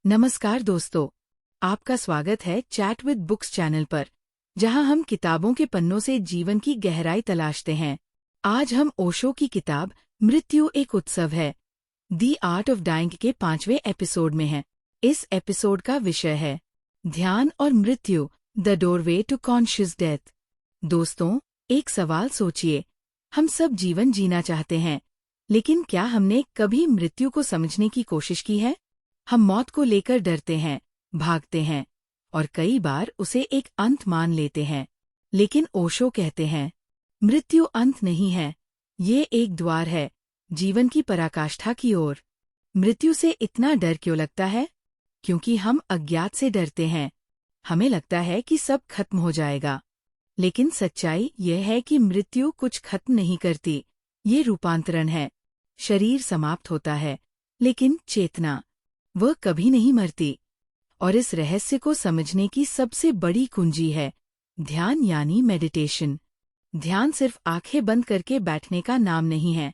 नमस्कार दोस्तों, आपका स्वागत है चैट विद बुक्स चैनल पर, जहां हम किताबों के पन्नों से जीवन की गहराई तलाशते हैं। आज हम ओशो की किताब मृत्यु एक उत्सव है, दी आर्ट ऑफ डाइंग के 5वें एपिसोड में हैं। इस एपिसोड का विषय है ध्यान और मृत्यु, the doorway to conscious death. दोस्तों, एक सवाल सोचिए, हम सब जीवन जीना चाहते हैं, लेकिन क्या हमने कभी मृत्यु को समझने की कोशिश की है? हम मौत को लेकर डरते हैं, भागते हैं और कई बार उसे एक अंत मान लेते हैं। लेकिन ओशो कहते हैं, मृत्यु अंत नहीं है, ये एक द्वार है जीवन की पराकाष्ठा की ओर। मृत्यु से इतना डर क्यों लगता है? क्योंकि हम अज्ञात से डरते हैं। हमें लगता है कि सब खत्म हो जाएगा, लेकिन सच्चाई यह है कि मृत्यु कुछ खत्म नहीं करती, ये रूपांतरण है। शरीर समाप्त होता है, लेकिन चेतना, वह कभी नहीं मरती। और इस रहस्य को समझने की सबसे बड़ी कुंजी है ध्यान यानी मेडिटेशन। ध्यान सिर्फ आंखें बंद करके बैठने का नाम नहीं है।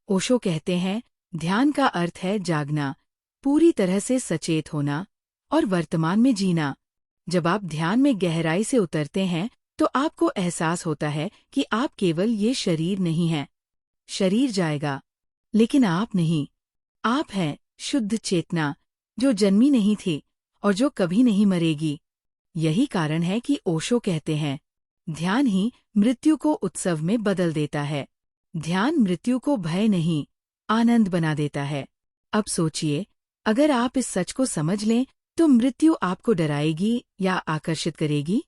ओशो कहते हैं, ध्यान का अर्थ है जागना, पूरी तरह से सचेत होना और वर्तमान में जीना। जब आप ध्यान में गहराई से उतरते हैं, तो आपको एहसास होता है कि आप केवल ये शरीर नहीं हैं। शरीर जाएगा, लेकिन आप नहीं। आप हैं शुद्ध चेतना, जो जन्मी नहीं थी और जो कभी नहीं मरेगी। यही कारण है कि ओशो कहते हैं, ध्यान ही मृत्यु को उत्सव में बदल देता है। ध्यान मृत्यु को भय नहीं, आनंद बना देता है। अब सोचिए, अगर आप इस सच को समझ लें, तो मृत्यु आपको डराएगी या आकर्षित करेगी?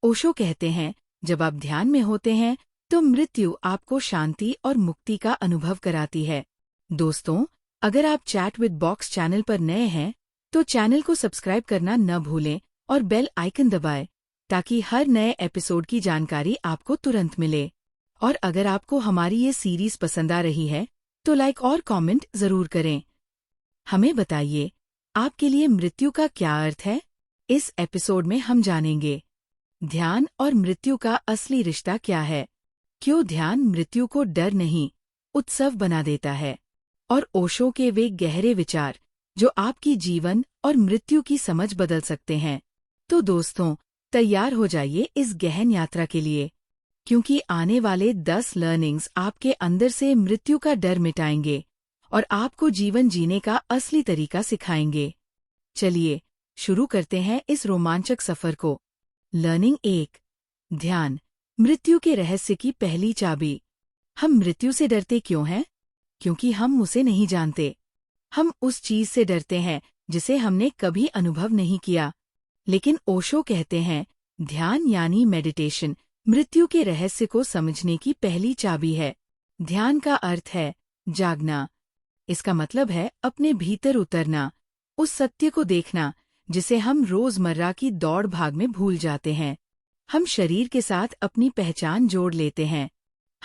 ओशो कहते हैं, जब आप ध्यान में होते हैं, तो मृत्यु आपको शांति और मुक्ति का अनुभव कराती है। दोस्तों, अगर आप चैट विद बॉक्स चैनल पर नए हैं, तो चैनल को सब्सक्राइब करना न भूलें और बेल आइकन दबाएं, ताकि हर नए एपिसोड की जानकारी आपको तुरंत मिले। और अगर आपको हमारी ये सीरीज पसंद आ रही है, तो लाइक और कमेंट जरूर करें। हमें बताइए, आपके लिए मृत्यु का क्या अर्थ है? इस एपिसोड में हम जानेंगे ध्यान और मृत्यु का असली रिश्ता क्या है, क्यों ध्यान मृत्यु को डर नहीं, उत्सव बना देता है, और ओशो के वे गहरे विचार जो आपकी जीवन और मृत्यु की समझ बदल सकते हैं। तो दोस्तों, तैयार हो जाइए इस गहन यात्रा के लिए, क्योंकि आने वाले 10 लर्निंग्स आपके अंदर से मृत्यु का डर मिटाएंगे और आपको जीवन जीने का असली तरीका सिखाएंगे। चलिए शुरू करते हैं इस रोमांचक सफर को। लर्निंग 1, ध्यान, मृत्यु के रहस्य की पहली चाबी। हम मृत्यु से डरते क्यों हैं? क्योंकि हम उसे नहीं जानते। हम उस चीज से डरते हैं जिसे हमने कभी अनुभव नहीं किया। लेकिन ओशो कहते हैं, ध्यान यानी मेडिटेशन मृत्यु के रहस्य को समझने की पहली चाबी है। ध्यान का अर्थ है जागना। इसका मतलब है अपने भीतर उतरना, उस सत्य को देखना जिसे हम रोजमर्रा की दौड़ भाग में भूल जाते हैं। हम शरीर के साथ अपनी पहचान जोड़ लेते हैं।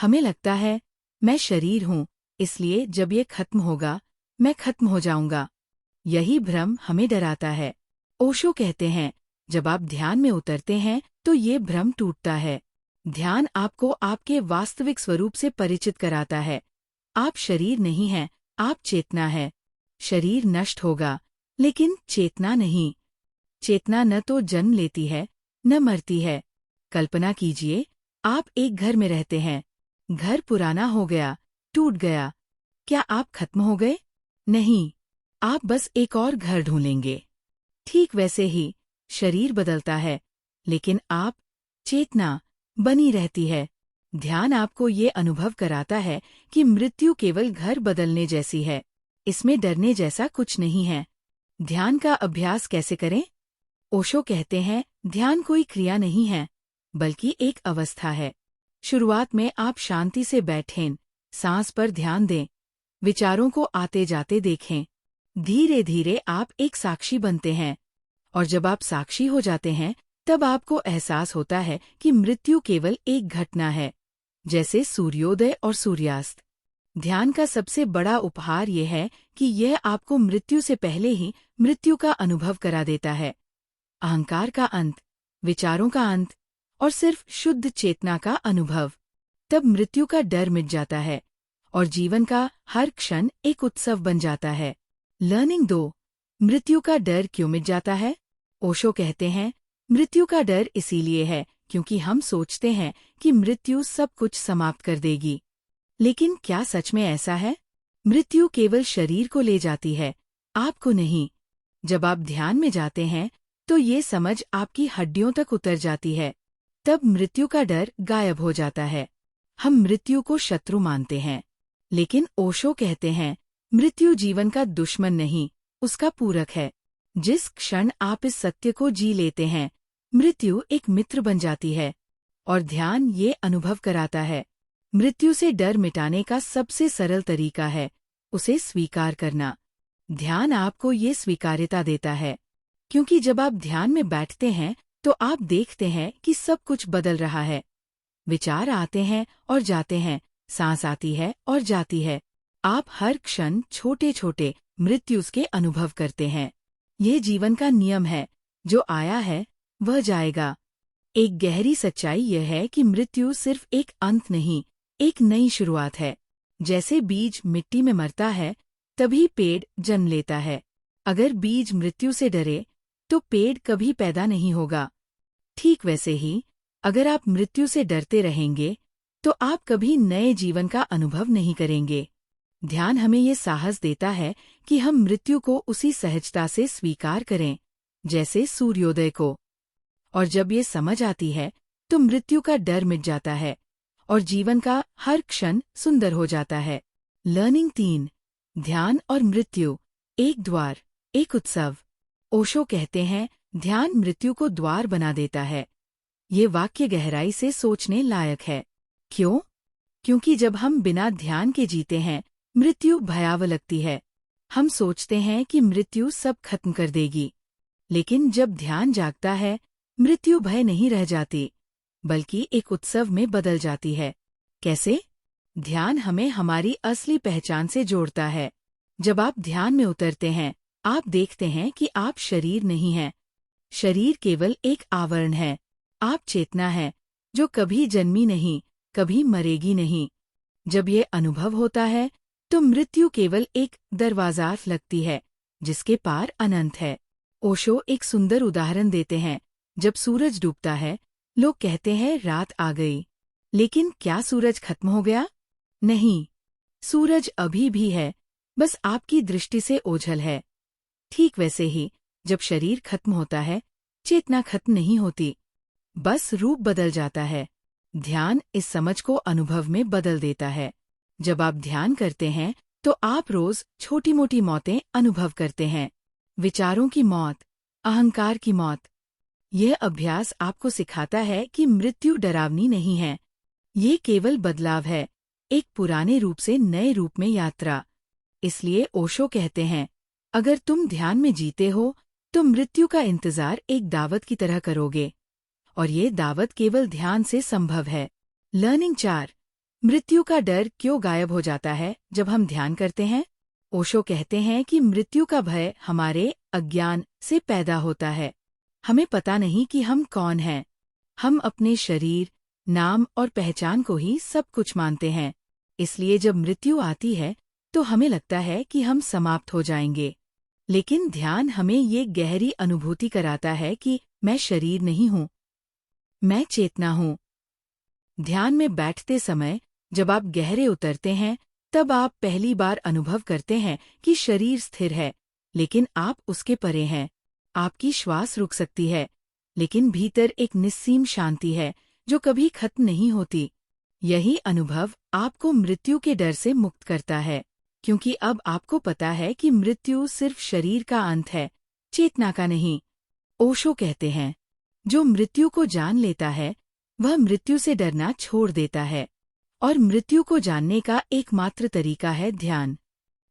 हमें लगता है, मैं शरीर हूँ, इसलिए जब ये खत्म होगा, मैं खत्म हो जाऊंगा। यही भ्रम हमें डराता है। ओशो कहते हैं, जब आप ध्यान में उतरते हैं, तो ये भ्रम टूटता है। ध्यान आपको आपके वास्तविक स्वरूप से परिचित कराता है। आप शरीर नहीं हैं, आप चेतना है। शरीर नष्ट होगा, लेकिन चेतना नहीं। चेतना न तो जन्म लेती है, न मरती है। कल्पना कीजिए, आप एक घर में रहते हैं। घर पुराना हो गया, टूट गया। क्या आप खत्म हो गए? नहीं, आप बस एक और घर ढूंढेंगे। ठीक वैसे ही शरीर बदलता है, लेकिन आप, चेतना, बनी रहती है। ध्यान आपको ये अनुभव कराता है कि मृत्यु केवल घर बदलने जैसी है। इसमें डरने जैसा कुछ नहीं है। ध्यान का अभ्यास कैसे करें? ओशो कहते हैं, ध्यान कोई क्रिया नहीं है, बल्कि एक अवस्था है। शुरुआत में आप शांति से बैठें, सांस पर ध्यान दें, विचारों को आते जाते देखें। धीरे धीरे आप एक साक्षी बनते हैं, और जब आप साक्षी हो जाते हैं, तब आपको एहसास होता है कि मृत्यु केवल एक घटना है, जैसे सूर्योदय और सूर्यास्त। ध्यान का सबसे बड़ा उपहार यह है कि यह आपको मृत्यु से पहले ही मृत्यु का अनुभव करा देता है। अहंकार का अंत, विचारों का अंत और सिर्फ शुद्ध चेतना का अनुभव। तब मृत्यु का डर मिट जाता है और जीवन का हर क्षण एक उत्सव बन जाता है। लर्निंग 2, मृत्यु का डर क्यों मिट जाता है? ओशो कहते हैं, मृत्यु का डर इसीलिए है क्योंकि हम सोचते हैं कि मृत्यु सब कुछ समाप्त कर देगी। लेकिन क्या सच में ऐसा है? मृत्यु केवल शरीर को ले जाती है, आपको नहीं। जब आप ध्यान में जाते हैं तो ये समझ आपकी हड्डियों तक उतर जाती है। तब मृत्यु का डर गायब हो जाता है। हम मृत्यु को शत्रु मानते हैं, लेकिन ओशो कहते हैं, मृत्यु जीवन का दुश्मन नहीं, उसका पूरक है। जिस क्षण आप इस सत्य को जी लेते हैं, मृत्यु एक मित्र बन जाती है। और ध्यान ये अनुभव कराता है, मृत्यु से डर मिटाने का सबसे सरल तरीका है उसे स्वीकार करना। ध्यान आपको ये स्वीकार्यता देता है, क्योंकि जब आप ध्यान में बैठते हैं तो आप देखते हैं कि सब कुछ बदल रहा है। विचार आते हैं और जाते हैं, सांस आती है और जाती है। आप हर क्षण छोटे छोटे मृत्यु के अनुभव करते हैं। ये जीवन का नियम है, जो आया है वह जाएगा। एक गहरी सच्चाई यह है कि मृत्यु सिर्फ एक अंत नहीं, एक नई शुरुआत है। जैसे बीज मिट्टी में मरता है, तभी पेड़ जन्म लेता है। अगर बीज मृत्यु से डरे, तो पेड़ कभी पैदा नहीं होगा। ठीक वैसे ही, अगर आप मृत्यु से डरते रहेंगे, तो आप कभी नए जीवन का अनुभव नहीं करेंगे। ध्यान हमें ये साहस देता है कि हम मृत्यु को उसी सहजता से स्वीकार करें, जैसे सूर्योदय को। और जब ये समझ आती है, तो मृत्यु का डर मिट जाता है और जीवन का हर क्षण सुंदर हो जाता है। लर्निंग 3, ध्यान और मृत्यु, एक द्वार, एक उत्सव। ओशो कहते हैं, ध्यान मृत्यु को द्वार बना देता है। ये वाक्य गहराई से सोचने लायक है। क्यों? क्योंकि जब हम बिना ध्यान के जीते हैं, मृत्यु भयावह लगती है। हम सोचते हैं कि मृत्यु सब खत्म कर देगी। लेकिन जब ध्यान जागता है, मृत्यु भय नहीं रह जाती, बल्कि एक उत्सव में बदल जाती है। कैसे? ध्यान हमें हमारी असली पहचान से जोड़ता है। जब आप ध्यान में उतरते हैं, आप देखते हैं कि आप शरीर नहीं हैं। शरीर केवल एक आवरण है। आप चेतना है, जो कभी जन्मी नहीं, कभी मरेगी नहीं। जब ये अनुभव होता है, तो मृत्यु केवल एक दरवाजा लगती है, जिसके पार अनंत है। ओशो एक सुंदर उदाहरण देते हैं। जब सूरज डूबता है, लोग कहते हैं रात आ गई। लेकिन क्या सूरज खत्म हो गया? नहीं, सूरज अभी भी है, बस आपकी दृष्टि से ओझल है। ठीक वैसे ही, जब शरीर खत्म होता है, चेतना खत्म नहीं होती, बस रूप बदल जाता है। ध्यान इस समझ को अनुभव में बदल देता है। जब आप ध्यान करते हैं, तो आप रोज छोटी मोटी मौतें अनुभव करते हैं। विचारों की मौत, अहंकार की मौत। यह अभ्यास आपको सिखाता है कि मृत्यु डरावनी नहीं है। ये केवल बदलाव है, एक पुराने रूप से नए रूप में यात्रा। इसलिए ओशो कहते हैं, अगर तुम ध्यान में जीते हो, तो मृत्यु का इंतजार एक दावत की तरह करोगे। और ये दावत केवल ध्यान से संभव है। लर्निंग 4, मृत्यु का डर क्यों गायब हो जाता है जब हम ध्यान करते हैं? ओशो कहते हैं कि मृत्यु का भय हमारे अज्ञान से पैदा होता है। हमें पता नहीं कि हम कौन हैं। हम अपने शरीर, नाम और पहचान को ही सब कुछ मानते हैं। इसलिए जब मृत्यु आती है, तो हमें लगता है कि हम समाप्त हो जाएंगे। लेकिन ध्यान हमें ये गहरी अनुभूति कराता है कि मैं शरीर नहीं हूँ, मैं चेतना हूँ। ध्यान में बैठते समय जब आप गहरे उतरते हैं, तब आप पहली बार अनुभव करते हैं कि शरीर स्थिर है, लेकिन आप उसके परे हैं। आपकी श्वास रुक सकती है, लेकिन भीतर एक निस्सीम शांति है जो कभी खत्म नहीं होती। यही अनुभव आपको मृत्यु के डर से मुक्त करता है, क्योंकि अब आपको पता है कि मृत्यु सिर्फ शरीर का अंत है, चेतना का नहीं। ओशो कहते हैं, जो मृत्यु को जान लेता है, वह मृत्यु से डरना छोड़ देता है। और मृत्यु को जानने का एकमात्र तरीका है ध्यान।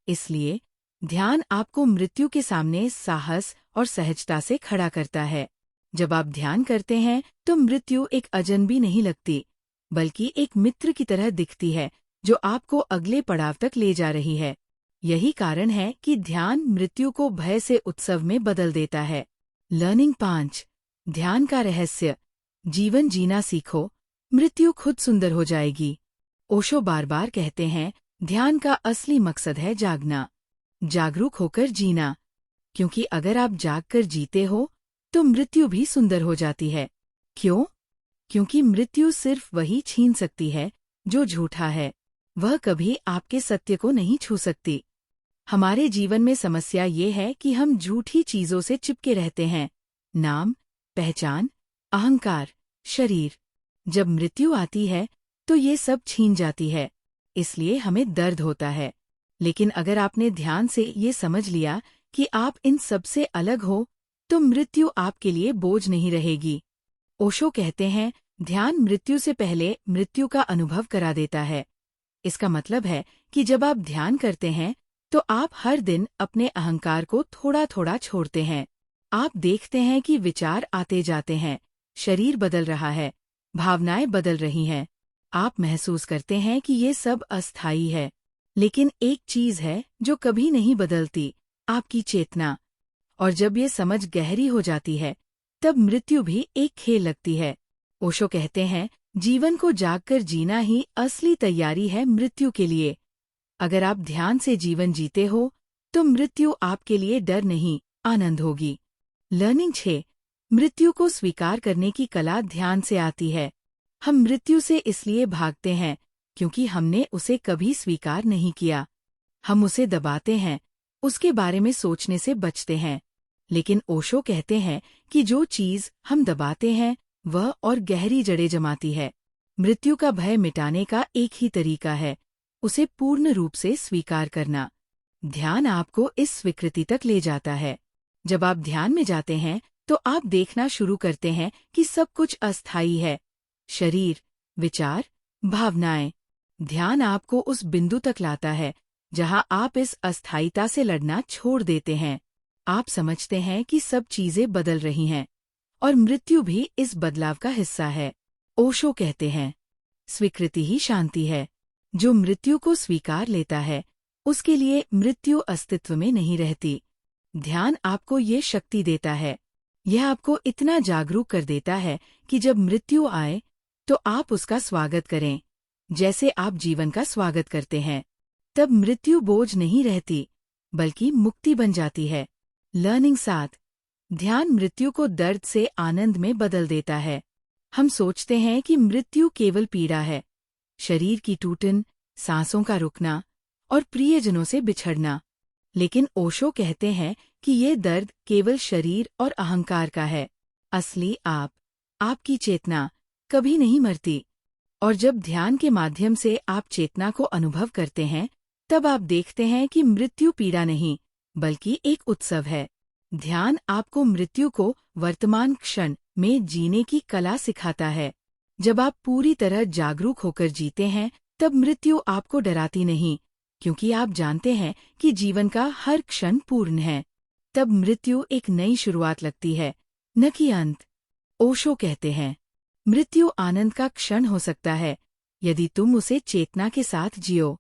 इसलिए ध्यान आपको मृत्यु के सामने साहस और सहजता से खड़ा करता है। जब आप ध्यान करते हैं, तो मृत्यु एक अजनबी नहीं लगती, बल्कि एक मित्र की तरह दिखती है, जो आपको अगले पड़ाव तक ले जा रही है। यही कारण है कि ध्यान मृत्यु को भय से उत्सव में बदल देता है। लर्निंग 5, ध्यान का रहस्य, जीवन जीना सीखो, मृत्यु खुद सुंदर हो जाएगी। ओशो बार बार कहते हैं, ध्यान का असली मकसद है जागना, जागरूक होकर जीना। क्योंकि अगर आप जागकर जीते हो तो मृत्यु भी सुंदर हो जाती है। क्यों? क्योंकि मृत्यु सिर्फ वही छीन सकती है जो झूठा है। वह कभी आपके सत्य को नहीं छू सकती। हमारे जीवन में समस्या ये है कि हम झूठी चीजों से चिपके रहते हैं। नाम, पहचान, अहंकार, शरीर। जब मृत्यु आती है तो ये सब छीन जाती है, इसलिए हमें दर्द होता है। लेकिन अगर आपने ध्यान से ये समझ लिया कि आप इन सब से अलग हो, तो मृत्यु आपके लिए बोझ नहीं रहेगी। ओशो कहते हैं, ध्यान मृत्यु से पहले मृत्यु का अनुभव करा देता है। इसका मतलब है कि जब आप ध्यान करते हैं तो आप हर दिन अपने अहंकार को थोड़ा थोड़ा छोड़ते हैं। आप देखते हैं कि विचार आते जाते हैं, शरीर बदल रहा है, भावनाएं बदल रही हैं। आप महसूस करते हैं कि ये सब अस्थायी है। लेकिन एक चीज है जो कभी नहीं बदलती, आपकी चेतना। और जब ये समझ गहरी हो जाती है, तब मृत्यु भी एक खेल लगती है। ओशो कहते हैं, जीवन को जागकर जीना ही असली तैयारी है मृत्यु के लिए। अगर आप ध्यान से जीवन जीते हो, तो मृत्यु आपके लिए डर नहीं, आनंद होगी। लर्निंग 6, मृत्यु को स्वीकार करने की कला ध्यान से आती है। हम मृत्यु से इसलिए भागते हैं क्योंकि हमने उसे कभी स्वीकार नहीं किया। हम उसे दबाते हैं, उसके बारे में सोचने से बचते हैं। लेकिन ओशो कहते हैं कि जो चीज हम दबाते हैं वह और गहरी जड़ें जमाती है। मृत्यु का भय मिटाने का एक ही तरीका है, उसे पूर्ण रूप से स्वीकार करना। ध्यान आपको इस स्वीकृति तक ले जाता है। जब आप ध्यान में जाते हैं तो आप देखना शुरू करते हैं कि सब कुछ अस्थायी है, शरीर, विचार, भावनाएं। ध्यान आपको उस बिंदु तक लाता है जहां आप इस अस्थायीता से लड़ना छोड़ देते हैं। आप समझते हैं कि सब चीजें बदल रही हैं और मृत्यु भी इस बदलाव का हिस्सा है। ओशो कहते हैं, स्वीकृति ही शांति है। जो मृत्यु को स्वीकार लेता है, उसके लिए मृत्यु अस्तित्व में नहीं रहती। ध्यान आपको ये शक्ति देता है। यह आपको इतना जागरूक कर देता है कि जब मृत्यु आए तो आप उसका स्वागत करें, जैसे आप जीवन का स्वागत करते हैं। तब मृत्यु बोझ नहीं रहती, बल्कि मुक्ति बन जाती है। लर्निंग 7, ध्यान मृत्यु को दर्द से आनंद में बदल देता है। हम सोचते हैं कि मृत्यु केवल पीड़ा है, शरीर की टूटन, सांसों का रुकना और प्रियजनों से बिछड़ना। लेकिन ओशो कहते हैं कि ये दर्द केवल शरीर और अहंकार का है। असली आपकी चेतना कभी नहीं मरती। और जब ध्यान के माध्यम से आप चेतना को अनुभव करते हैं, तब आप देखते हैं कि मृत्यु पीड़ा नहीं, बल्कि एक उत्सव है। ध्यान आपको मृत्यु को वर्तमान क्षण में जीने की कला सिखाता है। जब आप पूरी तरह जागरूक होकर जीते हैं, तब मृत्यु आपको डराती नहीं, क्योंकि आप जानते हैं कि जीवन का हर क्षण पूर्ण है। तब मृत्यु एक नई शुरुआत लगती है, न कि अंत। ओशो कहते हैं, मृत्यु आनंद का क्षण हो सकता है यदि तुम उसे चेतना के साथ जियो।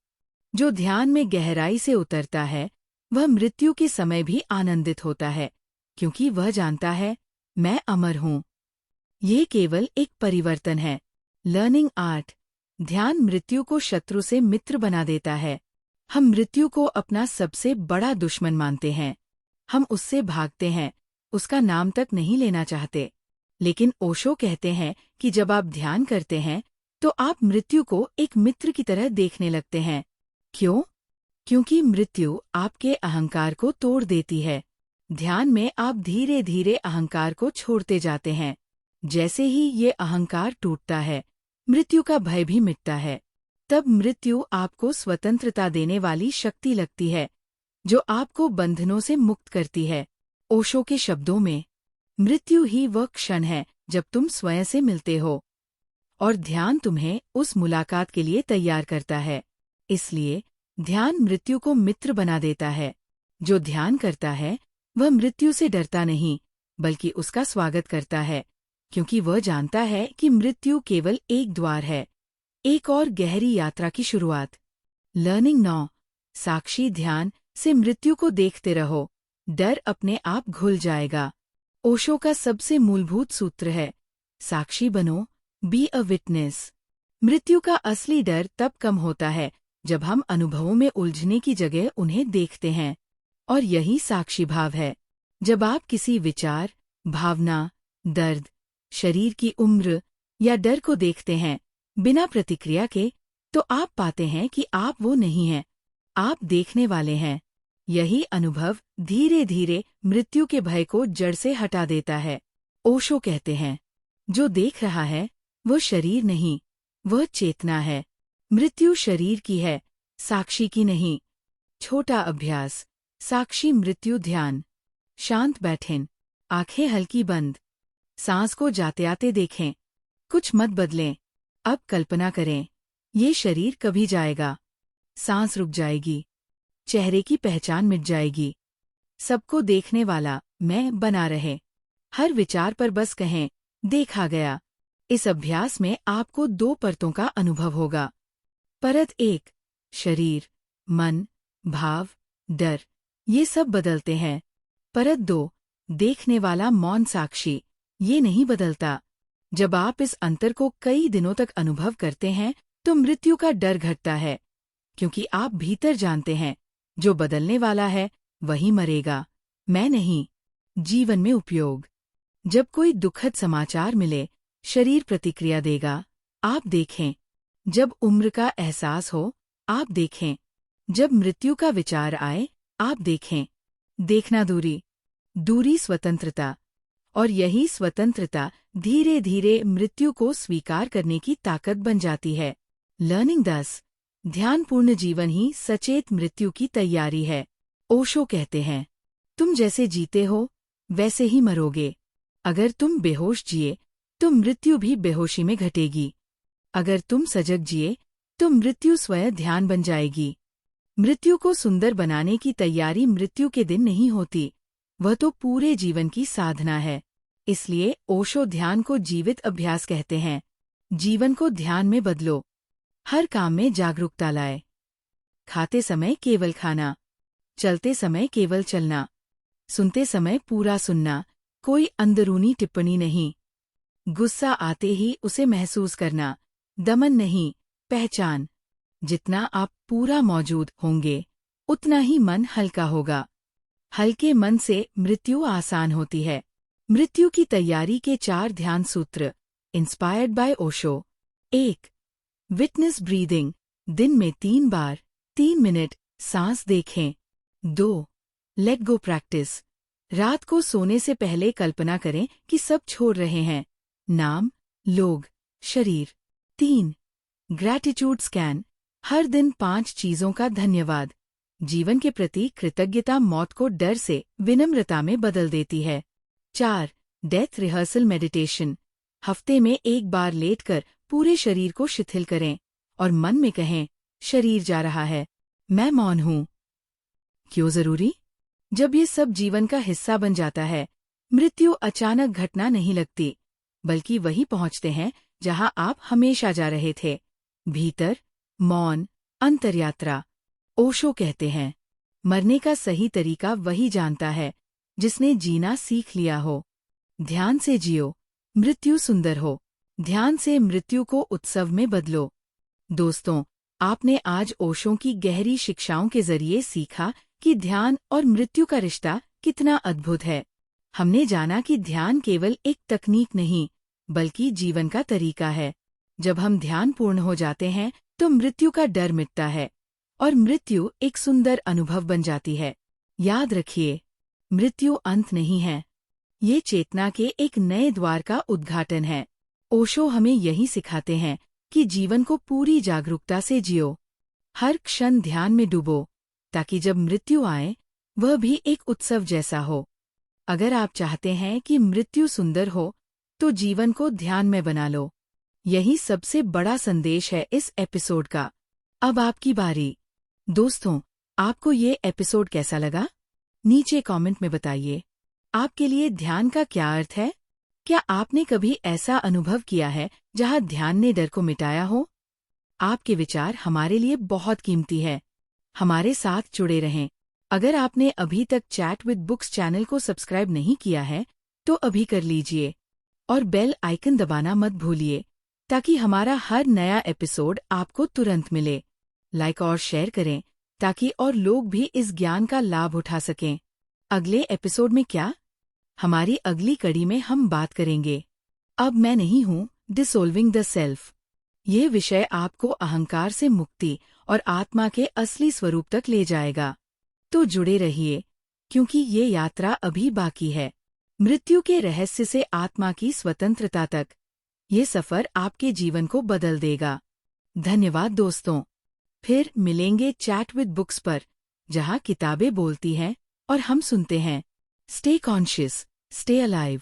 जो ध्यान में गहराई से उतरता है, वह मृत्यु के समय भी आनंदित होता है, क्योंकि वह जानता है, मैं अमर हूँ। ये केवल एक परिवर्तन है। लर्निंग 8, ध्यान मृत्यु को शत्रु से मित्र बना देता है। हम मृत्यु को अपना सबसे बड़ा दुश्मन मानते हैं। हम उससे भागते हैं, उसका नाम तक नहीं लेना चाहते। लेकिन ओशो कहते हैं कि जब आप ध्यान करते हैं, तो आप मृत्यु को एक मित्र की तरह देखने लगते हैं। क्यों? क्योंकि मृत्यु आपके अहंकार को तोड़ देती है। ध्यान में आप धीरे धीरे अहंकार को छोड़ते जाते हैं। जैसे ही ये अहंकार टूटता है, मृत्यु का भय भी मिटता है। तब मृत्यु आपको स्वतंत्रता देने वाली शक्ति लगती है, जो आपको बंधनों से मुक्त करती है। ओशो के शब्दों में, मृत्यु ही वह क्षण है जब तुम स्वयं से मिलते हो, और ध्यान तुम्हें उस मुलाकात के लिए तैयार करता है। इसलिए ध्यान मृत्यु को मित्र बना देता है। जो ध्यान करता है, वह मृत्यु से डरता नहीं, बल्कि उसका स्वागत करता है, क्योंकि वह जानता है कि मृत्यु केवल एक द्वार है, एक और गहरी यात्रा की शुरुआत। लर्निंग 9, साक्षी ध्यान से मृत्यु को देखते रहो, डर अपने आप घुल जाएगा। ओशो का सबसे मूलभूत सूत्र है, साक्षी बनो, बी अ विटनेस। मृत्यु का असली डर तब कम होता है जब हम अनुभवों में उलझने की जगह उन्हें देखते हैं, और यही साक्षी भाव है। जब आप किसी विचार, भावना, दर्द, शरीर की उम्र या डर को देखते हैं बिना प्रतिक्रिया के, तो आप पाते हैं कि आप वो नहीं हैं, आप देखने वाले हैं। यही अनुभव धीरे धीरे मृत्यु के भय को जड़ से हटा देता है। ओशो कहते हैं, जो देख रहा है वह शरीर नहीं, वह चेतना है। मृत्यु शरीर की है, साक्षी की नहीं। छोटा अभ्यास, साक्षी मृत्यु ध्यान। शांत बैठें, आंखें हल्की बंद, सांस को जाते आते देखें, कुछ मत बदलें। अब कल्पना करें, ये शरीर कभी जाएगा, सांस रुक जाएगी, चेहरे की पहचान मिट जाएगी। सबको देखने वाला मैं बना रहे। हर विचार पर बस कहें, देखा गया। इस अभ्यास में आपको 2 परतों का अनुभव होगा। परत 1, शरीर, मन, भाव, डर, ये सब बदलते हैं। परत 2, देखने वाला मौन साक्षी, ये नहीं बदलता। जब आप इस अंतर को कई दिनों तक अनुभव करते हैं तो मृत्यु का डर घटता है, क्योंकि आप भीतर जानते हैं जो बदलने वाला है वही मरेगा, मैं नहीं। जीवन में उपयोग। जब कोई दुखद समाचार मिले, शरीर प्रतिक्रिया देगा, आप देखें। जब उम्र का एहसास हो, आप देखें। जब मृत्यु का विचार आए, आप देखें। देखना दूरी, दूरी स्वतंत्रता, और यही स्वतंत्रता धीरे धीरे मृत्यु को स्वीकार करने की ताकत बन जाती है। लर्निंग 10, ध्यानपूर्ण जीवन ही सचेत मृत्यु की तैयारी है। ओशो कहते हैं, तुम जैसे जीते हो वैसे ही मरोगे। अगर तुम बेहोश जिए तो मृत्यु भी बेहोशी में घटेगी। अगर तुम सजग जिए तो मृत्यु स्वयं ध्यान बन जाएगी। मृत्यु को सुंदर बनाने की तैयारी मृत्यु के दिन नहीं होती, वह तो पूरे जीवन की साधना है। इसलिए ओशो ध्यान को जीवित अभ्यास कहते हैं। जीवन को ध्यान में बदलो, हर काम में जागरूकता लाए। खाते समय केवल खाना, चलते समय केवल चलना, सुनते समय पूरा सुनना, कोई अंदरूनी टिप्पणी नहीं। गुस्सा आते ही उसे महसूस करना, दमन नहीं, पहचान। जितना आप पूरा मौजूद होंगे उतना ही मन हल्का होगा। हल्के मन से मृत्यु आसान होती है। मृत्यु की तैयारी के 4 ध्यान सूत्र, inspired by Osho. 1, witness breathing, दिन में 3 बार 3 मिनट सांस देखें। 2, लेट गो प्रैक्टिस, रात को सोने से पहले कल्पना करें कि सब छोड़ रहे हैं, नाम, लोग, शरीर। 3, ग्रैटिट्यूड स्कैन, हर दिन 5 चीजों का धन्यवाद। जीवन के प्रति कृतज्ञता मौत को डर से विनम्रता में बदल देती है। 4, डेथ रिहर्सल मेडिटेशन, हफ्ते में 1 बार लेटकर पूरे शरीर को शिथिल करें और मन में कहें, शरीर जा रहा है, मैं मौन हूं। क्यों जरूरी? जब ये सब जीवन का हिस्सा बन जाता है, मृत्यु अचानक घटना नहीं लगती, बल्कि वही पहुंचते हैं जहां आप हमेशा जा रहे थे, भीतर, मौन, अंतर्यात्रा। ओशो कहते हैं, मरने का सही तरीका वही जानता है जिसने जीना सीख लिया हो। ध्यान से जियो, मृत्यु सुंदर हो। ध्यान से मृत्यु को उत्सव में बदलो। दोस्तों, आपने आज ओशो की गहरी शिक्षाओं के जरिए सीखा कि ध्यान और मृत्यु का रिश्ता कितना अद्भुत है। हमने जाना कि ध्यान केवल एक तकनीक नहीं, बल्कि जीवन का तरीका है। जब हम ध्यानपूर्ण हो जाते हैं तो मृत्यु का डर मिटता है और मृत्यु एक सुंदर अनुभव बन जाती है। याद रखिए, मृत्यु अंत नहीं है, ये चेतना के एक नए द्वार का उद्घाटन है। ओशो हमें यही सिखाते हैं कि जीवन को पूरी जागरूकता से जियो, हर क्षण ध्यान में डूबो, ताकि जब मृत्यु आए वह भी एक उत्सव जैसा हो। अगर आप चाहते हैं कि मृत्यु सुंदर हो तो जीवन को ध्यान में बना लो। यही सबसे बड़ा संदेश है इस एपिसोड का। अब आपकी बारी। दोस्तों, आपको ये एपिसोड कैसा लगा? नीचे कमेंट में बताइए। आपके लिए ध्यान का क्या अर्थ है? क्या आपने कभी ऐसा अनुभव किया है जहां ध्यान ने डर को मिटाया हो? आपके विचार हमारे लिए बहुत कीमती है। हमारे साथ जुड़े रहें। अगर आपने अभी तक चैट विद बुक्स चैनल को सब्सक्राइब नहीं किया है तो अभी कर लीजिए और बेल आइकन दबाना मत भूलिए, ताकि हमारा हर नया एपिसोड आपको तुरंत मिले। लाइक और शेयर करें ताकि और लोग भी इस ज्ञान का लाभ उठा सकें। अगले एपिसोड में क्या? हमारी अगली कड़ी में हम बात करेंगे अब मैं नहीं हूँ, डिसोल्विंग द सेल्फ। ये विषय आपको अहंकार से मुक्ति और आत्मा के असली स्वरूप तक ले जाएगा। तो जुड़े रहिए, क्योंकि ये यात्रा अभी बाकी है। मृत्यु के रहस्य से आत्मा की स्वतंत्रता तक, ये सफर आपके जीवन को बदल देगा। धन्यवाद दोस्तों। फिर मिलेंगे चैट विद बुक्स पर, जहाँ किताबें बोलती हैं और हम सुनते हैं। Stay conscious, stay alive.